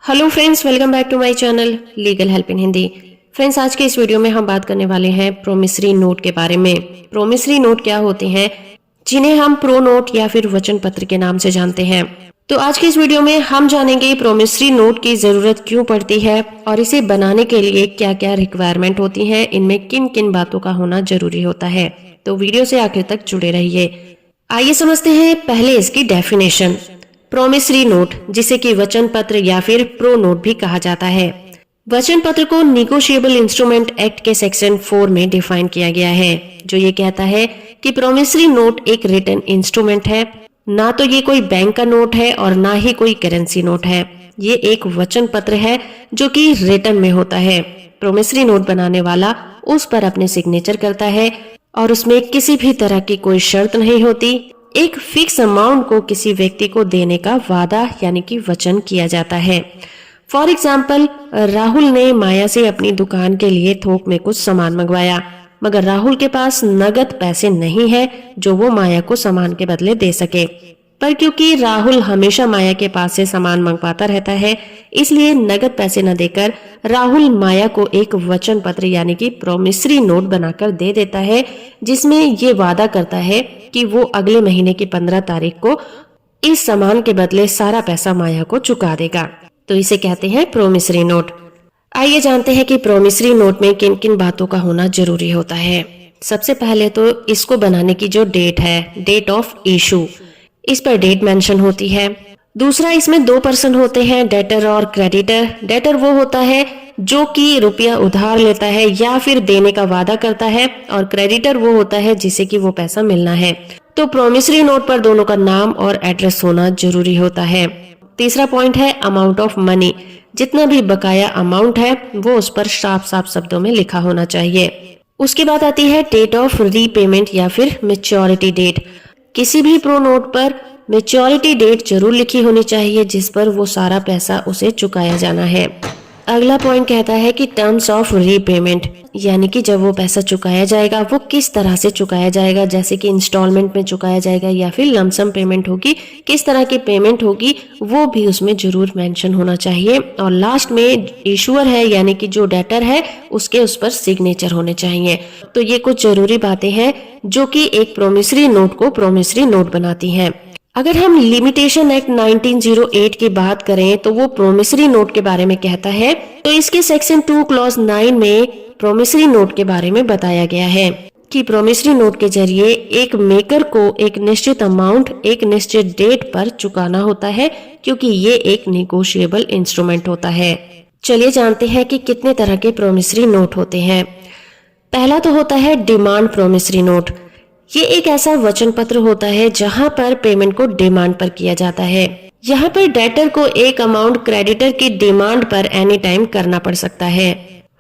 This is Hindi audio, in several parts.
Hello friends, welcome back to my channel legal help in Hindi. Friends, आज के इस वीडियो में हम बात करने वाले हैं प्रोमिसरी नोट के बारे में। प्रोमिसरी नोट क्या होते हैं, जिन्हें हम प्रो नोट या फिर वचन पत्र के नाम से जानते हैं। तो आज के इस वीडियो में हम जानेंगे प्रोमिसरी नोट की जरूरत क्यों पड़ती है और इसे बनाने के लिए क्या क्या रिक्वायरमेंट होती है, इनमें किन किन बातों का होना जरूरी होता है। तो वीडियो से आखिर तक जुड़े रहिए। आइए समझते हैं पहले इसकी डेफिनेशन। प्रोमिसरी नोट, जिसे कि वचन पत्र या फिर प्रो नोट भी कहा जाता है। वचन पत्र को निगोशिएबल इंस्ट्रूमेंट एक्ट के सेक्शन 4 में डिफाइन किया गया है, जो ये कहता है कि प्रोमिसरी नोट एक रिटन इंस्ट्रूमेंट है। ना तो ये कोई बैंक का नोट है और ना ही कोई करेंसी नोट है। ये एक वचन पत्र है जो कि रिटन में होता है। प्रोमिसरी नोट बनाने वाला उस पर अपने सिग्नेचर करता है और उसमें किसी भी तरह की कोई शर्त नहीं होती। एक फिक्स अमाउंट को किसी व्यक्ति को देने का वादा यानी कि वचन किया जाता है। फॉर एग्जाम्पल, राहुल ने माया से अपनी दुकान के लिए थोक में कुछ सामान मंगवाया, मगर राहुल के पास नगद पैसे नहीं है जो वो माया को सामान के बदले दे सके। पर क्योंकि राहुल हमेशा माया के पास से सामान मंगवाता रहता है, इसलिए नगद पैसे न देकर राहुल माया को एक वचन पत्र यानी कि प्रोमिसरी नोट बनाकर दे देता है, जिसमें ये वादा करता है कि वो अगले महीने की 15 तारीख को इस सामान के बदले सारा पैसा माया को चुका देगा। तो इसे कहते हैं प्रोमिसरी नोट। आइए जानते हैं कि प्रोमिसरी नोट में किन किन बातों का होना जरूरी होता है। सबसे पहले तो इसको बनाने की जो डेट है, डेट ऑफ इशू, इस पर डेट मेंशन होती है। दूसरा, इसमें 2 पर्सन होते हैं, डेटर और क्रेडिटर। डेटर वो होता है जो कि रुपया उधार लेता है या फिर देने का वादा करता है, और क्रेडिटर वो होता है जिसे कि वो पैसा मिलना है। तो प्रोमिसरी नोट पर दोनों का नाम और एड्रेस होना जरूरी होता है। तीसरा पॉइंट है अमाउंट ऑफ मनी। जितना भी बकाया अमाउंट है वो उस पर साफ साफ शब्दों में लिखा होना चाहिए। उसके बाद आती है डेट ऑफ रीपेमेंट या फिर मैच्योरिटी डेट। किसी भी प्रो नोट पर मैच्योरिटी डेट जरूर लिखी होनी चाहिए जिस पर वो सारा पैसा उसे चुकाया जाना है। अगला पॉइंट कहता है कि टर्म्स ऑफ रीपेमेंट, यानी कि जब वो पैसा चुकाया जाएगा वो किस तरह से चुकाया जाएगा, जैसे कि इंस्टॉलमेंट में चुकाया जाएगा या फिर लमसम पेमेंट होगी, किस तरह की पेमेंट होगी वो भी उसमें जरूर मेंशन होना चाहिए। और लास्ट में इशूअर है यानी कि जो डेटर है उसके उस पर सिग्नेचर होने चाहिए। तो ये कुछ जरूरी बातें हैं जो कि एक प्रोमिसरी नोट को प्रोमिसरी नोट बनाती हैं। अगर हम लिमिटेशन एक्ट 1908 की बात करें तो वो प्रोमिसरी नोट के बारे में कहता है। तो इसके सेक्शन 2 क्लॉज 9 में प्रोमिसरी नोट के बारे में बताया गया है कि प्रोमिसरी नोट के जरिए एक मेकर को एक निश्चित अमाउंट एक निश्चित डेट पर चुकाना होता है, क्योंकि ये एक निगोशिएबल इंस्ट्रूमेंट होता है। चलिए जानते हैं कि कितने तरह के प्रोमिसरी नोट होते हैं। पहला तो होता है डिमांड प्रोमिसरी नोट। ये एक ऐसा वचन पत्र होता है जहां पर पेमेंट को डिमांड पर किया जाता है। यहाँ पर डेटर को एक अमाउंट क्रेडिटर की डिमांड पर एनी टाइम करना पड़ सकता है।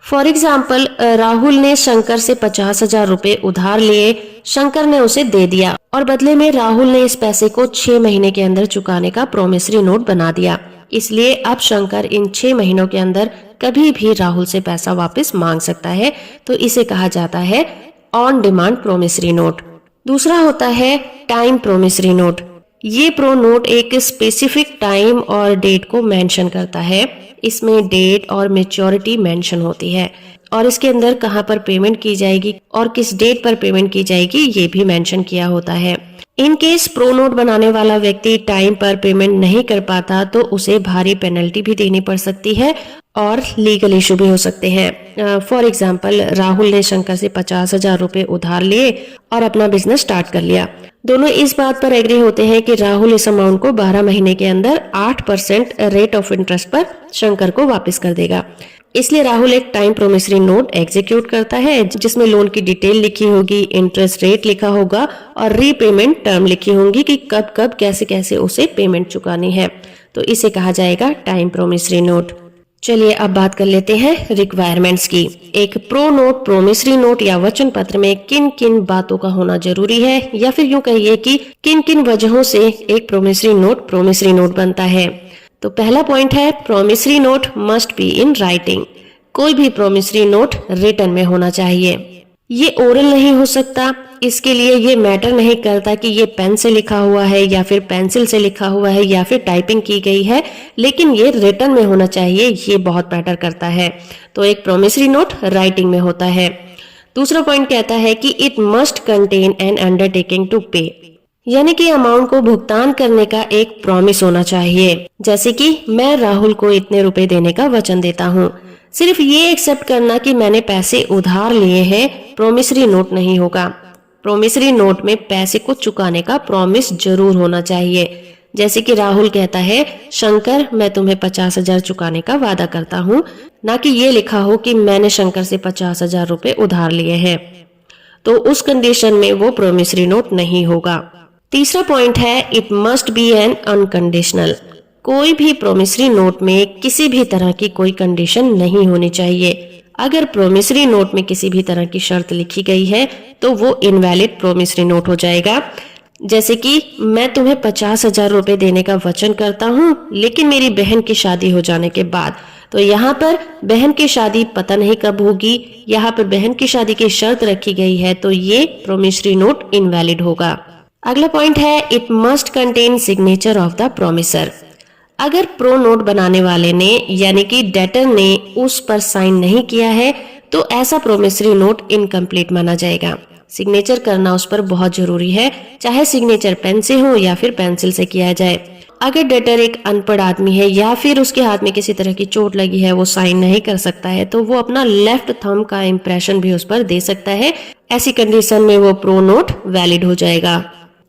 फॉर एग्जाम्पल, राहुल ने शंकर से 50,000 रुपए उधार लिए। शंकर ने उसे दे दिया और बदले में राहुल ने इस पैसे को 6 महीने के अंदर चुकाने का प्रोमिसरी नोट बना दिया। इसलिए अब शंकर इन 6 महीनों के अंदर कभी भी राहुल से पैसा वापस मांग सकता है। तो इसे कहा जाता है ऑन डिमांड प्रोमिसरी नोट। दूसरा होता है टाइम प्रोमिसरी नोट। ये प्रो नोट एक स्पेसिफिक टाइम और डेट को मेंशन करता है। इसमें डेट और मैच्योरिटी मेंशन होती है और इसके अंदर कहां पर पेमेंट की जाएगी और किस डेट पर पेमेंट की जाएगी ये भी मेंशन किया होता है। इन केस प्रो नोट बनाने वाला व्यक्ति टाइम पर पेमेंट नहीं कर पाता तो उसे भारी पेनल्टी भी देनी पड़ सकती है और लीगल इशू भी हो सकते हैं। फॉर एग्जाम्पल, राहुल ने शंकर से 50,000 रुपए उधार लिए और अपना बिजनेस स्टार्ट कर लिया। दोनों इस बात पर एग्री होते हैं कि राहुल इस अमाउंट को 12 महीने के अंदर 8% रेट ऑफ इंटरेस्ट पर शंकर को वापस कर देगा। इसलिए राहुल एक टाइम प्रोमिसरी नोट एग्जीक्यूट करता है जिसमें लोन की डिटेल लिखी होगी, इंटरेस्ट रेट लिखा होगा और रीपेमेंट टर्म लिखी होंगी कि कब कब कैसे कैसे उसे पेमेंट चुकानी है। तो इसे कहा जाएगा टाइम प्रोमिसरी नोट। चलिए अब बात कर लेते हैं रिक्वायरमेंट्स की। एक प्रो नोट, प्रोमिसरी नोट या वचन पत्र में किन किन बातों का होना जरूरी है, या फिर यूं कहिए कि किन किन वजहों से एक प्रोमिसरी नोट बनता है। तो पहला पॉइंट है promissory note must be in writing. कोई भी प्रोमिसरी नोट रिटन में होना चाहिए। ये ओरल नहीं हो सकता, इसके लिए ये मैटर नहीं करता कि ये पेन से लिखा हुआ है या फिर पेंसिल से लिखा हुआ है या फिर टाइपिंग की गई है, लेकिन ये रिटन में होना चाहिए, ये बहुत मैटर करता है। तो एक प्रोमिसरी नोट राइटिंग में होता है। दूसरा पॉइंट कहता है कि it must contain an undertaking to pay, यानी कि अमाउंट को भुगतान करने का एक प्रॉमिस होना चाहिए। जैसे कि मैं राहुल को इतने रुपए देने का वचन देता हूँ। सिर्फ ये एक्सेप्ट करना कि मैंने पैसे उधार लिए हैं प्रोमिसरी नोट नहीं होगा। प्रोमिसरी नोट में पैसे को चुकाने का प्रॉमिस जरूर होना चाहिए। जैसे कि राहुल कहता है, शंकर मैं तुम्हें 50,000 चुकाने का वादा करता हूँ, ना कि ये लिखा हो कि मैंने शंकर से 50,000 रुपए उधार लिए हैं। तो उस कंडीशन में वो प्रोमिसरी नोट नहीं होगा। तीसरा पॉइंट है it must be N unconditional. कोई भी प्रोमिसरी नोट में किसी भी तरह की कोई कंडीशन नहीं होनी चाहिए। अगर प्रोमिसरी नोट में किसी भी तरह की शर्त लिखी गई है तो वो इनवैलिड प्रोमिसरी नोट हो जाएगा। जैसे कि मैं तुम्हें 50,000 रुपए देने का वचन करता हूँ, लेकिन मेरी बहन की शादी हो जाने के बाद, तो यहाँ पर बहन की शादी पता नहीं कब होगी, यहाँ पर बहन की शादी की शर्त रखी गई है, तो ये प्रोमिसरी नोट इनवैलिड होगा। अगला पॉइंट है it must contain signature of the promisor. अगर प्रो नोट बनाने वाले ने यानी कि डेटर ने उस पर साइन नहीं किया है तो ऐसा प्रोमिसरी नोट इनकम्प्लीट माना जाएगा। सिग्नेचर करना उस पर बहुत जरूरी है, चाहे सिग्नेचर पेन से हो या फिर पेंसिल से किया जाए। अगर डेटर एक अनपढ़ आदमी है या फिर उसके हाथ में किसी तरह की चोट लगी है, वो साइन नहीं कर सकता है, तो वो अपना लेफ्ट थंब का इम्प्रेशन भी उस पर दे सकता है। ऐसी कंडीशन में वो प्रो नोट वैलिड हो जाएगा।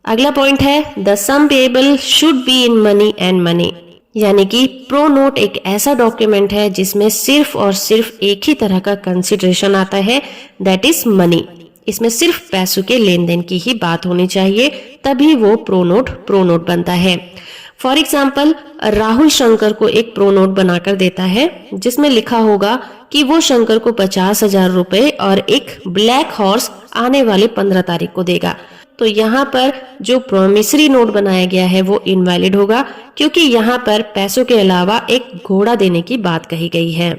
अगला पॉइंट है the sum payable should be in money and money, यानी कि प्रो नोट एक ऐसा डॉक्यूमेंट है जिसमें सिर्फ और सिर्फ एक ही तरह का कंसिडरेशन आता है, दैट इज मनी। इसमें सिर्फ पैसों के लेन देन की ही बात होनी चाहिए, तभी वो प्रो नोट बनता है। फॉर एग्जाम्पल राहुल शंकर को एक प्रो नोट बनाकर देता है जिसमें लिखा होगा कि वो शंकर को 50,000 रुपए और एक ब्लैक हॉर्स आने वाले 15 तारीख को देगा। तो यहाँ पर जो प्रोमिसरी नोट बनाया गया है वो इनवैलिड होगा, क्योंकि यहाँ पर पैसों के अलावा एक घोड़ा देने की बात कही गई है।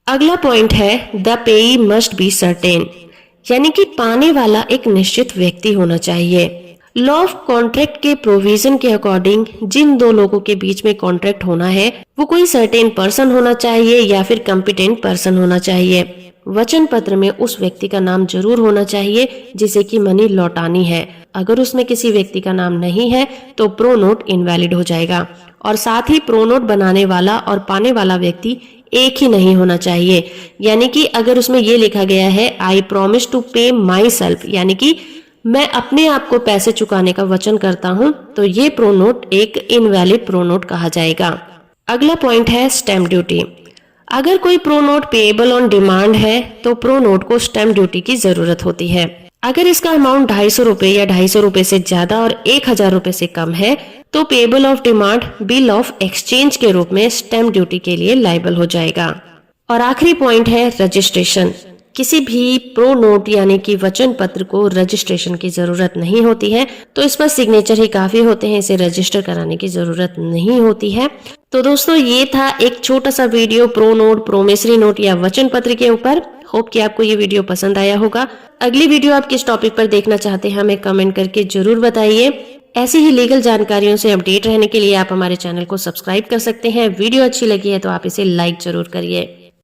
अगला पॉइंट है द पेई मस्ट बी सर्टेन, यानी कि पाने वाला एक निश्चित व्यक्ति होना चाहिए। लॉ ऑफ कॉन्ट्रैक्ट के प्रोविजन के अकॉर्डिंग जिन दो लोगों के बीच में कॉन्ट्रैक्ट होना है वो कोई सर्टेन पर्सन होना चाहिए या फिर कॉम्पिटेंट पर्सन होना चाहिए। वचन पत्र में उस व्यक्ति का नाम जरूर होना चाहिए जिसे कि मनी लौटानी है। अगर उसमें किसी व्यक्ति का नाम नहीं है तो प्रो नोट इनवैलिड हो जाएगा। और साथ ही प्रो नोट बनाने वाला और पाने वाला व्यक्ति एक ही नहीं होना चाहिए। यानी कि अगर उसमें ये लिखा गया है आई प्रॉमिस टू पे माई सेल्फ, यानी कि मैं अपने आप को पैसे चुकाने का वचन करता हूँ, तो ये प्रो नोट एक इनवैलिड प्रो नोट कहा जाएगा। अगला पॉइंट है स्टैम्प ड्यूटी। अगर कोई pro note payable on demand है तो प्रो नोट को स्टैम्प ड्यूटी की जरूरत होती है। अगर इसका अमाउंट 250 रुपए या 250 रुपए से ज्यादा और 1,000 रुपए से कम है तो payable of demand bill of exchange के रूप में स्टैम्प ड्यूटी के लिए लायबल हो जाएगा। और आखिरी पॉइंट है रजिस्ट्रेशन। किसी भी प्रो नोट यानी कि वचन पत्र को रजिस्ट्रेशन की जरूरत नहीं होती है, तो इस पर सिग्नेचर ही काफी होते हैं, इसे रजिस्टर कराने की जरूरत नहीं होती है। तो दोस्तों ये था एक छोटा सा video pro note, promissory note या वचन पत्र के ऊपर। होप कि आपको ये वीडियो पसंद आया होगा। अगली वीडियो आप किस टॉपिक पर देखना चाहते हैं हमें कमेंट करके जरूर बताइए। ऐसी ही लीगल जानकारियों से अपडेट रहने के लिए आप हमारे चैनल को सब्सक्राइब कर सकते हैं। वीडियो अच्छी लगी है तो आप इसे लाइक जरूर करिए।